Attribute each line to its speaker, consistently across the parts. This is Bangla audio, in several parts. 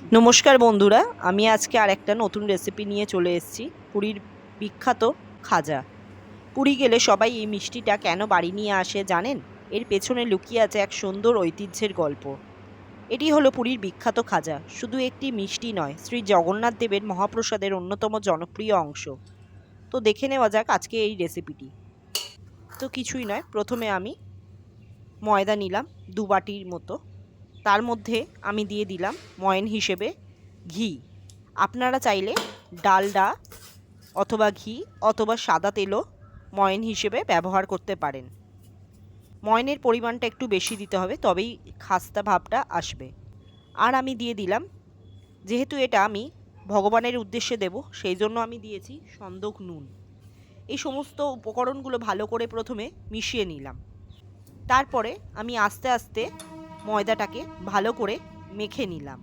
Speaker 1: নমস্কার বন্ধুরা, আমি আজকে আরেকটা নতুন রেসিপি নিয়ে চলে এসেছি। পুরীর বিখ্যাত খাজা। পুরী গেলে সবাই এই মিষ্টিটা কেন বাড়ি নিয়ে আসে জানেন? এর পেছনে লুকিয়ে আছে এক সুন্দর ঐতিহ্যের গল্প। এটি হলো পুরীর বিখ্যাত খাজা। শুধু একটি মিষ্টি নয়, শ্রী জগন্নাথ দেবের মহাপ্রসাদের অন্যতম জনপ্রিয় অংশ। তো দেখে নেওয়া যাক আজকে এই রেসিপিটি। তো কিছুই নয়, প্রথমে আমি ময়দা নিলাম 2 বাটির মতো। তার মধ্যে আমি দিয়ে দিলাম ময়ন হিসেবে ঘি। আপনারা চাইলে ডালডা অথবা ঘি অথবা সাদা তেলও ময়ন হিসেবে ব্যবহার করতে পারেন। ময়নের পরিমাণটা একটু বেশি দিতে হবে, তবেই খাস্তা ভাবটা আসবে। আর আমি দিয়ে দিলাম, যেহেতু এটা আমি ভগবানের উদ্দেশ্যে দেব, সেই জন্য আমি দিয়েছি সন্দক নুন। এই সমস্ত উপকরণগুলো ভালো করে প্রথমে মিশিয়ে নিলাম। তারপরে আমি আস্তে আস্তে ময়দাটাকে ভালো করে মেখে নিলাম।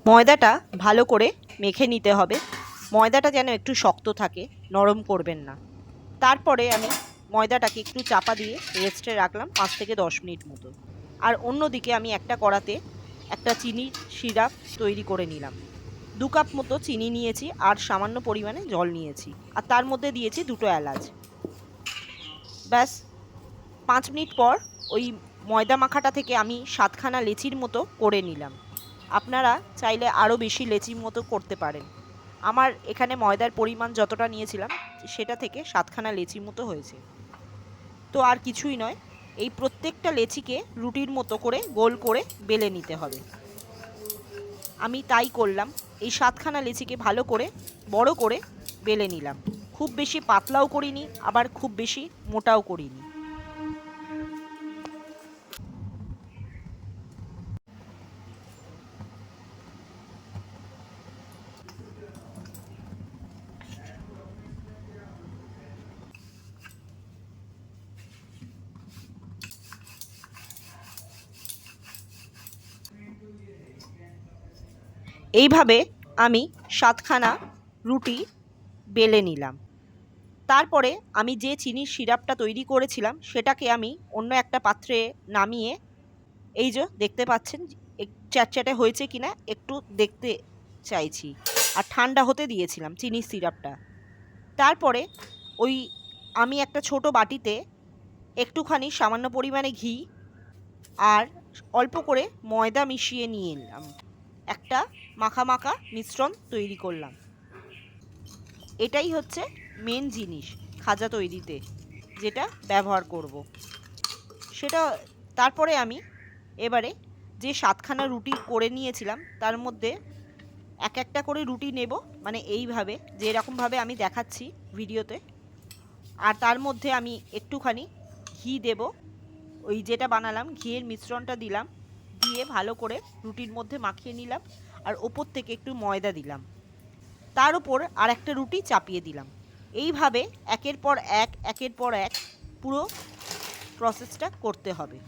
Speaker 1: ময়দাটা ভালো করে মেখে নিতে হবে। ময়দাটা যেন একটু শক্ত থাকে, নরম করবেন না। তারপরে আমি ময়দাটাকে একটু চাপা দিয়ে রেস্টে রাখলাম 5 থেকে 10 মিনিট মতো। আর অন্যদিকে আমি একটা কড়াতে একটা চিনির সিরাপ তৈরি করে নিলাম। 2 কাপ মতো চিনি নিয়েছি আর সামান্য পরিমাণে জল নিয়েছি। আর তার মধ্যে দিয়েছি 2টো এলাচ। ব্যাস 5 মিনিট পর ওই ময়দা মাখাটা থেকে আমি 7খানা লেচির মতো করে নিলাম। আপনারা চাইলে আরও বেশি লেচির মতো করতে পারেন। আমার এখানে ময়দার পরিমাণ যতটা নিয়েছিলাম সেটা থেকে 7খানা লেচির মতো হয়েছে। তো আর কিছুই নয়, এই প্রত্যেকটা লেচিকে রুটির মতো করে গোল করে বেলে নিতে হবে। আমি তাই করলাম। এই 7খানা লেচিকে ভালো করে বড় করে বেলে নিলাম। খুব বেশি পাতলাও করিনি, আবার খুব বেশি মোটাও করিনি। এইভাবে আমি 7খানা রুটি বেলে নিলাম। তারপরে আমি যে চিনির সিরাপটা তৈরি করেছিলাম সেটাকে আমি অন্য একটা পাত্রে নামিয়ে, এই যে দেখতে পাচ্ছেন চ্যাটচ্যাটে হয়েছে কিনা একটু দেখতে চাইছি। আর ঠান্ডা হতে দিয়েছিলাম চিনির সিরাপটা। তারপরে ওই আমি একটা ছোট বাটিতে একটুখানি সামান্য পরিমাণে ঘি আর অল্প করে ময়দা মিশিয়ে নিয়ে এলাম। একটা মাখা মাখা মিশ্রণ তৈরি করলাম। এটাই হচ্ছে মেন জিনিস খাজা তৈরিতে যেটা ব্যবহার করব সেটা। তারপরে আমি এবারে যে 7খানা রুটি করে নিয়েছিলাম তার মধ্যে এক একটা করে রুটি নেব, মানে এইভাবে যেরকমভাবে আমি দেখাচ্ছি ভিডিওতে। আর তার মধ্যে আমি একটুখানি ঘি দেব। ওই যেটা বানালাম ঘিয়ের মিশ্রণটা দিলাম, দিয়ে ভালো করে রুটির মধ্যে মাখিয়ে নিলাম। আর ওপর থেকে একটু ময়দা দিলাম, তার উপর আর একটা রুটি চাপিয়ে দিলাম। এইভাবে একের পর এক একের পর এক পুরো প্রসেসটা করতে হবে।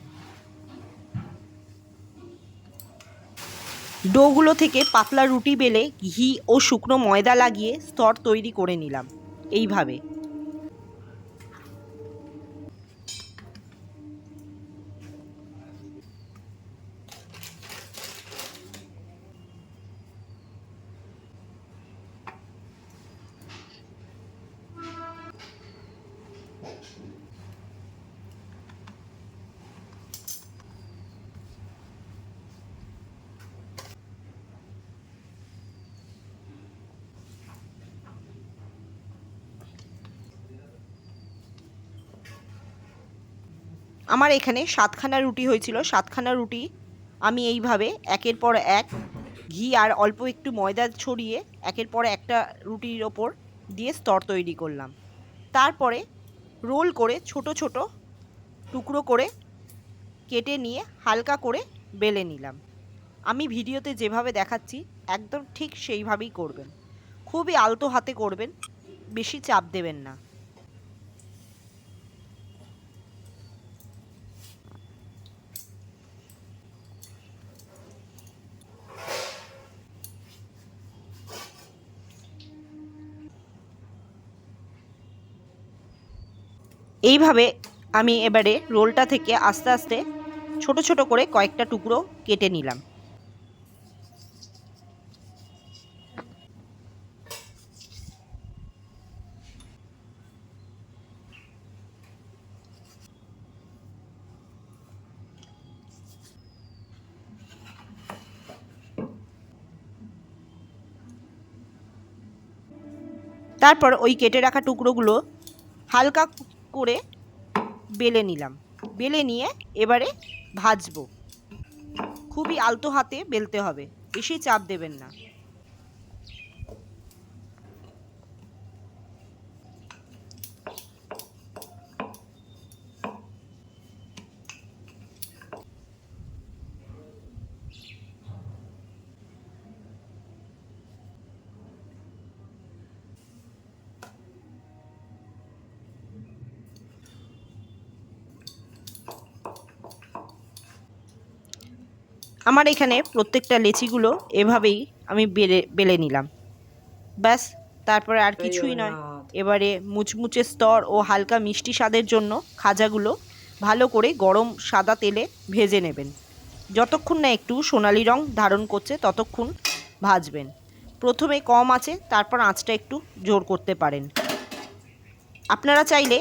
Speaker 1: ডোগুলো থেকে পাতলা রুটি বেলে ঘি ও শুকনো ময়দা লাগিয়ে স্তর তৈরি করে নিলাম এইভাবে। আমার এখানে 7খানা রুটি হয়েছিল। 7খানা রুটি আমি এইভাবে একের পর এক ঘি আর অল্প একটু ময়দা ছড়িয়ে একের পর একটা রুটির ওপর দিয়ে স্তর তৈরি করলাম। তারপরে রোল করে ছোট ছোট টুকরো করে কেটে নিয়ে হালকা করে বেলে নিলাম। আমি ভিডিওতে যেভাবে দেখাচ্ছি একদম ঠিক সেইভাবেই করবেন। খুবই আলতো হাতে করবেন, বেশি চাপ দেবেন না। এইভাবে আমি এবারে রোলটা থেকে আস্তে আস্তে ছোট ছোট করে কয়েকটা টুকরো কেটে নিলাম। তারপর ওই কেটে রাখা টুকরোগুলো হালকা করে বেলে নিলাম। বেলে নিয়ে এবারে ভাজবো। খুবই আলতো হাতে বেলতে হবে, বেশি চাপ দেবেন না। আমার এখানে প্রত্যেকটা লেচিগুলো এভাবেই আমি বেলে নিলাম। ব্যাস, তারপরে আর কিছুই নয়। এবারে মুচমুচে স্তর ও হালকা মিষ্টি স্বাদের জন্য খাজাগুলো ভালো করে গরম সাদা তেলে ভেজে নেবেন। যতক্ষণ না একটু সোনালি রং ধারণ করছে ততক্ষণ ভাজবেন। প্রথমে কম আঁচে, তারপর আঁচটা একটু জোর করতে পারেন। আপনারা চাইলে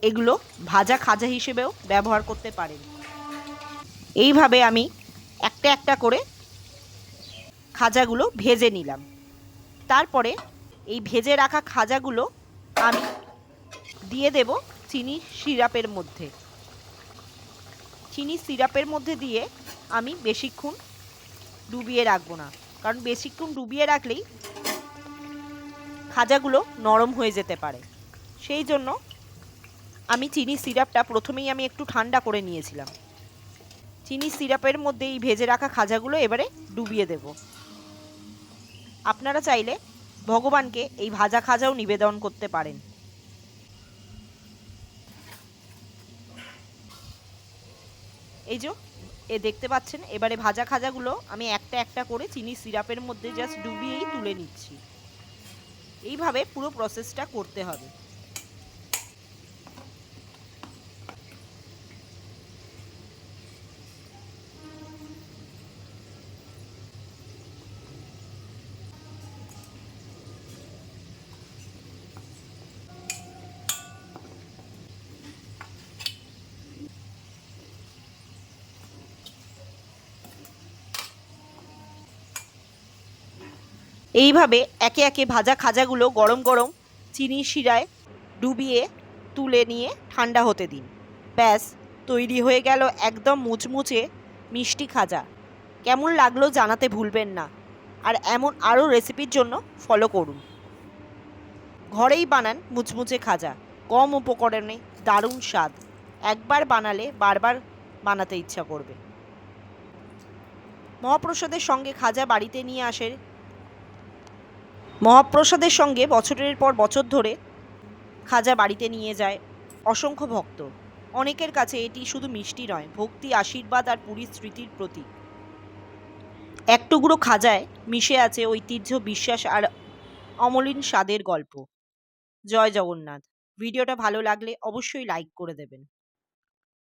Speaker 1: এগুলো ভাজা খাজা হিসেবেও ব্যবহার করতে পারেন। এইভাবে আমি একটা একটা করে খাজাগুলো ভেজে নিলাম। তারপরে এই ভেজে রাখা খাজাগুলো আমি দিয়ে দেব চিনি সিরাপের মধ্যে। চিনি সিরাপের মধ্যে দিয়ে আমি বেশিক্ষণ ডুবিয়ে রাখবো না, কারণ বেশিক্ষণ ডুবিয়ে রাখলেই খাজাগুলো নরম হয়ে যেতে পারে। সেই জন্য আমি চিনি সিরাপটা প্রথমেই আমি একটু ঠান্ডা করে নিয়েছিলাম। চিনি সিরাপের মধ্যে এই ভেজে রাখা খাজাগুলো এবারে ডুবিয়ে দেব। আপনারা চাইলে ভগবানকে এই ভাজা খাজাও নিবেদন করতে পারেন। এই যে দেখতে পাচ্ছেন, এবারে ভাজা খাজাগুলো আমি একটা একটা করে চিনি সিরাপের মধ্যে জাস্ট ডুবিয়েই তুলে নিচ্ছি। এইভাবে পুরো প্রসেসটা করতে হবে। এইভাবে একে একে ভাজা খাজাগুলো গরম গরম চিনির শিরায় ডুবিয়ে তুলে নিয়ে ঠান্ডা হতে দিন। ব্যাস, তৈরি হয়ে গেল একদম মুচমুচে মিষ্টি খাজা। কেমন লাগলো জানাতে ভুলবেন না। আর এমন আরও রেসিপির জন্য ফলো করুন। ঘরেই বানান মুচমুচে খাজা, কম উপকরণে দারুণ স্বাদ। একবার বানালে বারবার বানাতে ইচ্ছা করবে। মহাপ্রসাদের সঙ্গে খাজা বাড়িতে নিয়ে আসে। মহাপ্রসাদের সঙ্গে বছরের পর বছর ধরে খাজা বাড়িতে নিয়ে যায় অসংখ্য ভক্ত। অনেকের কাছে এটি শুধু মিষ্টি নয়, ভক্তি, আশীর্বাদ আর পুরীর স্মৃতির প্রতীক। এক টুকরো খাজায় মিশে আছে ঐতিহ্য, বিশ্বাস আর অমলিন স্বাদের গল্প। জয় জগন্নাথ। ভিডিওটা ভালো লাগলে অবশ্যই লাইক করে দেবেন।